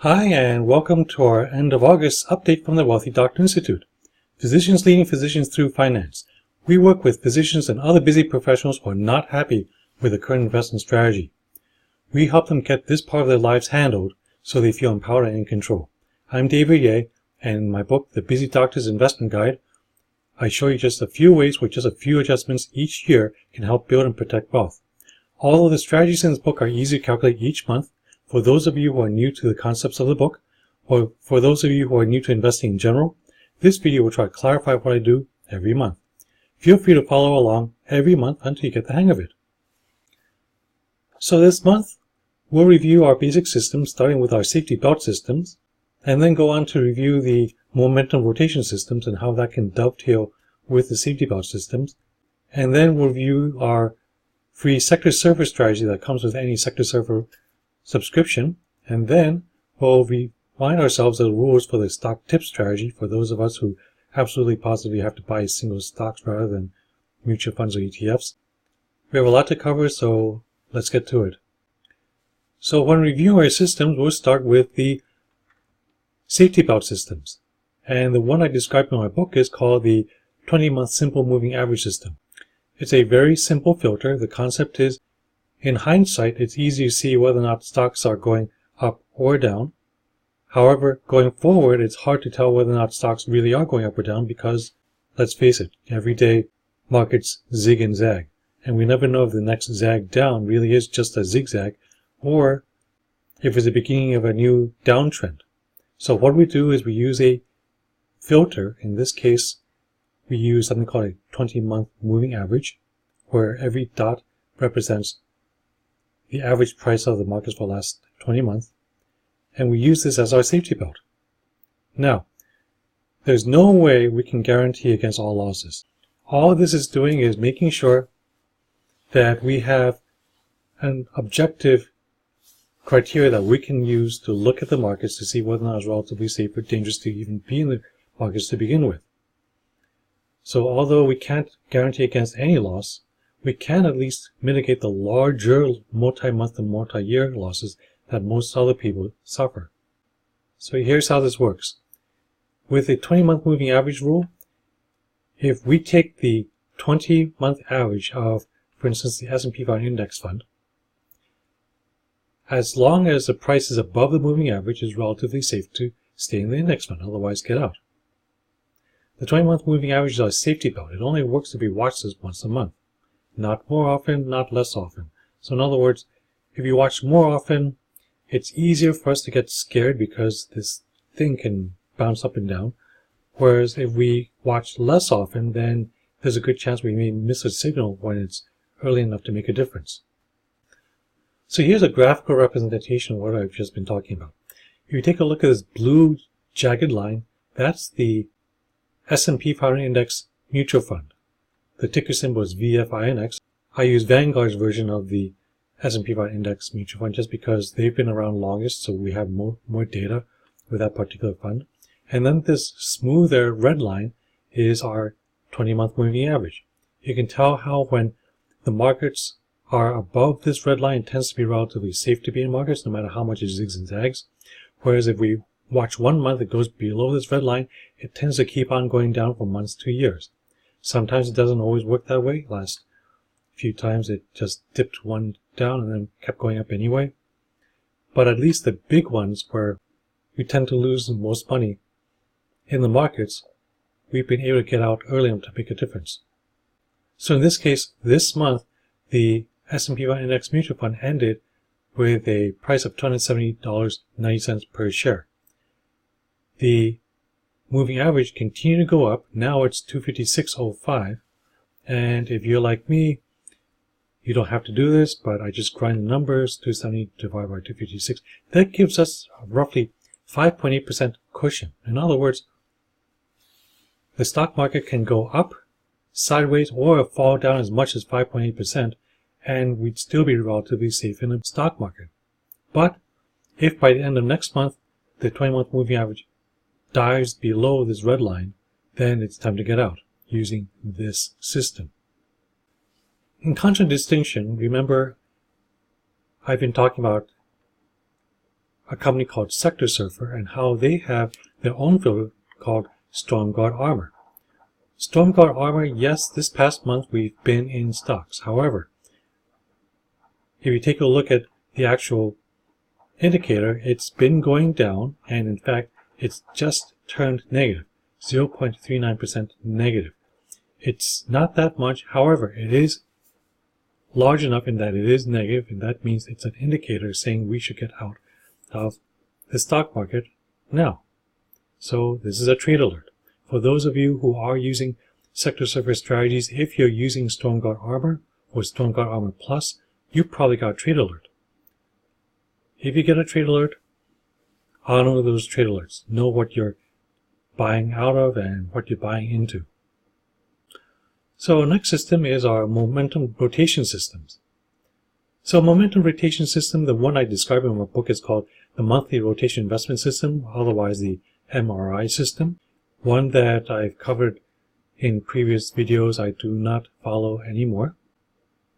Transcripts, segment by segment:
Hi, and welcome to our end of August update from the Wealthy Doctor Institute. Physicians leading physicians through finance. We work with physicians and other busy professionals who are not happy with the current investment strategy. We help them get this part of their lives handled so they feel empowered and in control. I'm David Ye, and in my book, The Busy Doctor's Investment Guide, I show you just a few ways with just a few adjustments each year can help build and protect wealth. All of the strategies in this book are easy to calculate each month. For those of you who are new to the concepts of the book, or for those of you who are new to investing in general, this video will try to clarify what I do every month. Feel free to follow along every month until you get the hang of it. So this month, we'll review our basic systems, starting with our safety belt systems, and then go on to review the momentum rotation systems and how that can dovetail with the safety belt systems. And then we'll review our free sector server strategy that comes with any sector server subscription, and then we'll remind ourselves of the rules for the stock tip strategy for those of us who absolutely positively have to buy single stocks rather than mutual funds or ETFs. We have a lot to cover, so let's get to it. So when reviewing our systems, we'll start with the safety belt systems. And the one I described in my book is called the 20-month simple moving average system. It's a very simple filter. The concept is, in hindsight, it's easy to see whether or not stocks are going up or down. However, going forward, it's hard to tell whether or not stocks really are going up or down because, let's face it, every day markets zig and zag. And we never know if the next zag down really is just a zigzag or if it's the beginning of a new downtrend. So what we do is we use a filter. In this case, we use something called a 20-month moving average, where every dot represents the average price of the markets for the last 20 months, and we use this as our safety belt. Now, there's no way we can guarantee against all losses. All this is doing is making sure that we have an objective criteria that we can use to look at the markets to see whether or not it's relatively safe or dangerous to even be in the markets to begin with. So although we can't guarantee against any loss, we can at least mitigate the larger multi-month and multi-year losses that most other people suffer. So here's how this works. With a 20-month moving average rule, if we take the 20-month average of, for instance, the S&P 500 index fund, as long as the price is above the moving average, it's relatively safe to stay in the index fund, otherwise get out. The 20-month moving average is our safety belt. It only works if we watch this once a month. Not more often, not less often. So in other words, if you watch more often, it's easier for us to get scared because this thing can bounce up and down. Whereas if we watch less often, then there's a good chance we may miss a signal when it's early enough to make a difference. So here's a graphical representation of what I've just been talking about. If you take a look at this blue jagged line, that's the S&P 500 Index Mutual Fund. The ticker symbol is VFINX. I use Vanguard's version of the S&P 500 Index Mutual Fund just because they've been around longest, so we have more data with that particular fund. And then this smoother red line is our 20-month moving average. You can tell how when the markets are above this red line, it tends to be relatively safe to be in markets, no matter how much it zigs and zags. Whereas if we watch 1 month, it goes below this red line, it tends to keep on going down for months to years. Sometimes it doesn't always work that way. Last few times it just dipped one down and then kept going up anyway. But at least the big ones where we tend to lose the most money in the markets, we've been able to get out early enough to make a difference. So in this case, this month, the S&P 500 Index Mutual Fund ended with a price of $270.90 per share. The moving average continued to go up. Now it's 256.05. And if you're like me, you don't have to do this, but I just grind the numbers, 270 divided by 256. That gives us roughly 5.8% cushion. In other words, the stock market can go up, sideways, or fall down as much as 5.8%, and we'd still be relatively safe in the stock market. But if by the end of next month, the 20-month moving average dives below this red line, then it's time to get out using this system. In contradistinction, remember I've been talking about a company called Sector Surfer and how they have their own filter called Storm Guard Armor. Storm Guard Armor, yes, this past month we've been in stocks. However, if you take a look at the actual indicator, it's been going down, and in fact, it's just turned negative, 0.39% negative. It's not that much. However, it is large enough in that it is negative, and that means it's an indicator saying we should get out of the stock market now. So this is a trade alert. For those of you who are using Sector Surfer strategies, if you're using Storm Guard Armor or Storm Guard Armor Plus, you probably got a trade alert. If you get a trade alert, honor those trade alerts. Know what you're buying out of and what you're buying into. So next system is our momentum rotation systems. So momentum rotation system, the one I describe in my book, is called the monthly rotation investment system, otherwise the MRI system. One that I've covered in previous videos I do not follow anymore.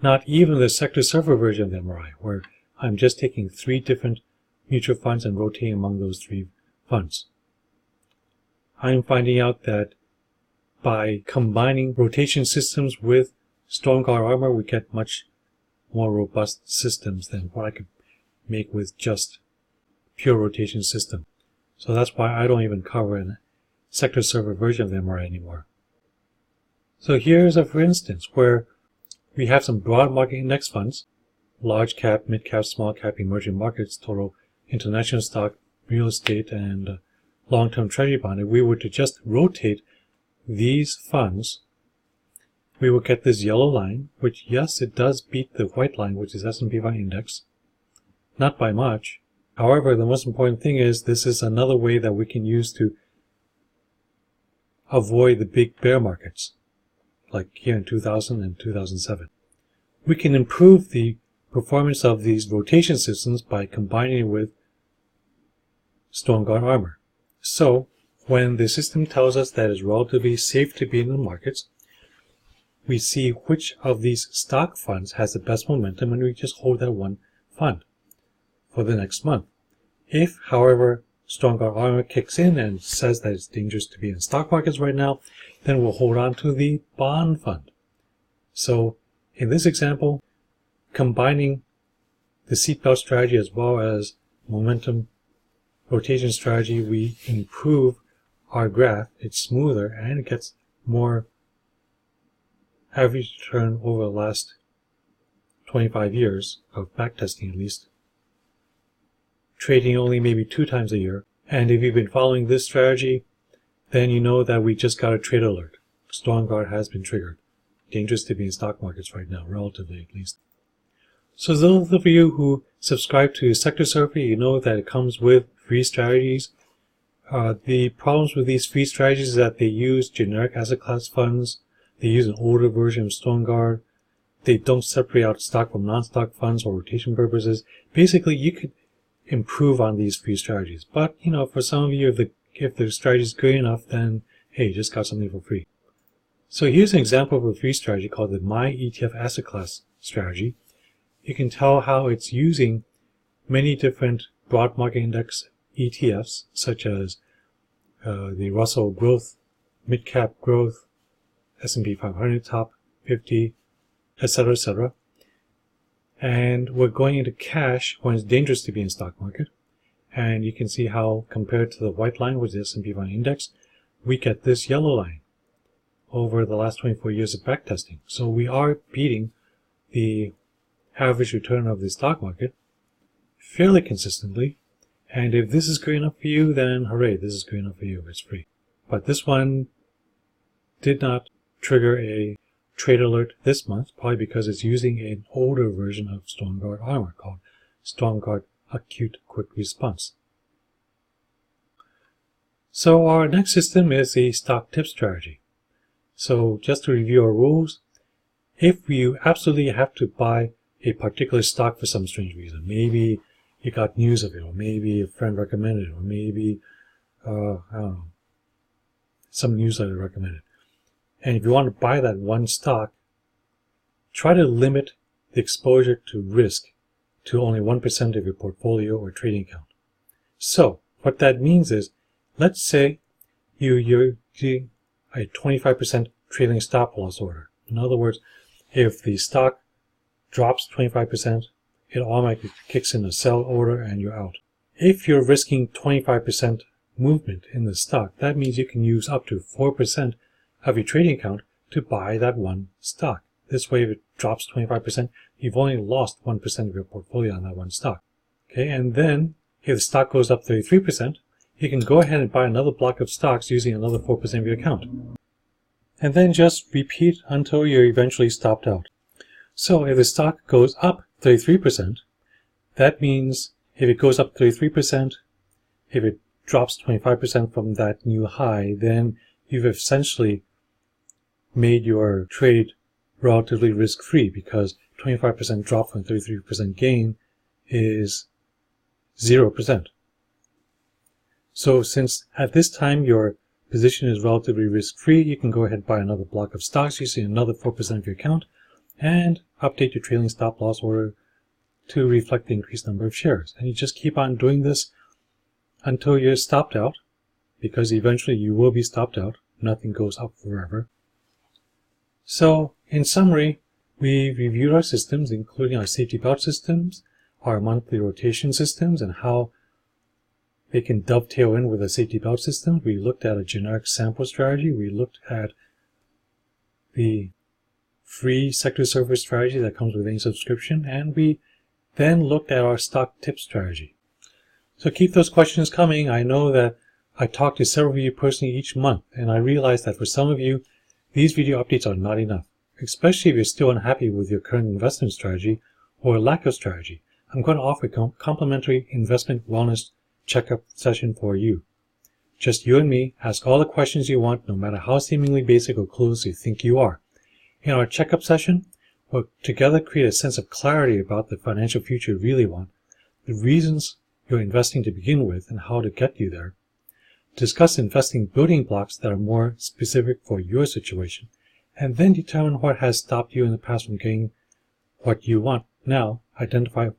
Not even the Sector Surfer version of the MRI, where I'm just taking 3 different mutual funds and rotating among those 3 funds. I'm finding out that by combining rotation systems with Storm Guard Armor, we get much more robust systems than what I could make with just pure rotation system. So that's why I don't even cover a Sector Surfer version of the MRI anymore. So here's a for instance where we have some broad market index funds, large cap, mid cap, small cap, emerging markets, total international stock, real estate, and long-term treasury bond. If we were to just rotate these funds, we will get this yellow line, which, yes, it does beat the white line, which is S&P 500 index. Not by much. However, the most important thing is this is another way that we can use to avoid the big bear markets, like here in 2000 and 2007. We can improve the performance of these rotation systems by combining it with Storm Guard Armor. So, when the system tells us that it's relatively safe to be in the markets, we see which of these stock funds has the best momentum, and we just hold that one fund for the next month. If, however, Storm Guard Armor kicks in and says that it's dangerous to be in stock markets right now, then we'll hold on to the bond fund. So, in this example, combining the seatbelt strategy as well as momentum rotation strategy, we improve our graph. It's smoother and it gets more average return over the last 25 years of backtesting, at least. Trading only maybe 2 times a year. And if you've been following this strategy, then you know that we just got a trade alert. Storm Guard has been triggered. Dangerous to be in stock markets right now, relatively at least. So those of you who subscribe to Sector Surfer, you know that it comes with free strategies. The problems with these free strategies is that they use generic asset class funds. They use an older version of Storm Guard. They don't separate out stock from non-stock funds for rotation purposes. Basically, you could improve on these free strategies. But, you know, for some of you, if the strategy is good enough, then, hey, you just got something for free. So here's an example of a free strategy called the My ETF Asset Class strategy. You can tell how it's using many different broad market index ETFs, such as the Russell Growth, Mid Cap Growth, S&P 500 Top 50, etc., etc. And we're going into cash when it's dangerous to be in stock market. And you can see how, compared to the white line, which is the S&P 500 index, we get this yellow line over the last 24 years of backtesting. So we are beating the average return of the stock market fairly consistently. And if this is good enough for you, then hooray, this is good enough for you. It's free. But this one did not trigger a trade alert this month, probably because it's using an older version of Storm Guard Armor called Storm Guard Acute Quick Response. So our next system is the stock tip strategy. So just to review our rules, if you absolutely have to buy a particular stock for some strange reason, maybe you got news of it, or maybe a friend recommended it, or maybe, I don't know, some newsletter recommended. And if you want to buy that one stock, try to limit the exposure to risk to only 1% of your portfolio or trading account. So what that means is, let's say you're doing a 25% trailing stop loss order. In other words, if the stock drops 25%, it automatically kicks in a sell order and you're out. If you're risking 25% movement in the stock, that means you can use up to 4% of your trading account to buy that one stock. This way, if it drops 25%, you've only lost 1% of your portfolio on that one stock. Okay, and then if the stock goes up 33%, you can go ahead and buy another block of stocks using another 4% of your account. And then just repeat until you're eventually stopped out. So if the stock goes up 33%, that means if it goes up 33%, if it drops 25% from that new high, then you've essentially made your trade relatively risk-free, because 25% drop from 33% gain is 0%. So since at this time your position is relatively risk-free, you can go ahead and buy another block of stocks using another 4% of your account and update your trailing stop loss order to reflect the increased number of shares. And you just keep on doing this until you're stopped out, because eventually you will be stopped out. Nothing goes up forever. So, in summary, we reviewed our systems, including our safety belt systems, our monthly rotation systems, and how they can dovetail in with a safety belt system. We looked at a generic sample strategy. We looked at the free sector service strategy that comes with any subscription, and we then looked at our stock tip strategy. So keep those questions coming. I know that I talk to several of you personally each month, and I realize that for some of you, these video updates are not enough, especially if you're still unhappy with your current investment strategy or lack of strategy. I'm going to offer a complimentary investment wellness checkup session for you. Just you and me. Ask all the questions you want, no matter how seemingly basic or clueless you think you are. In our checkup session, we'll together create a sense of clarity about the financial future you really want, the reasons you're investing to begin with, and how to get you there. Discuss investing building blocks that are more specific for your situation, and then determine what has stopped you in the past from getting what you want now. Identify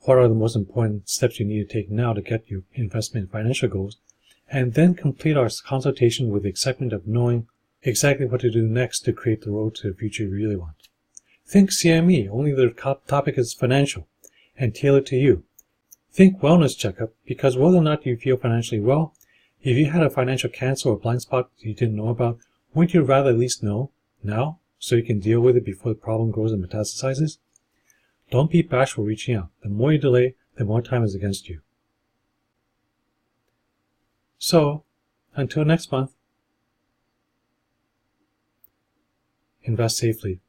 what are the most important steps you need to take now to get your investment and financial goals, and then complete our consultation with the excitement of knowing exactly what to do next to create the road to the future you really want. Think CME, only the topic is financial and tailored to you. Think wellness checkup, because whether or not you feel financially well, if you had a financial cancer or blind spot you didn't know about, wouldn't you rather at least know now so you can deal with it before the problem grows and metastasizes? Don't be bashful reaching out. The more you delay, the more time is against you. So, until next month, invest safely.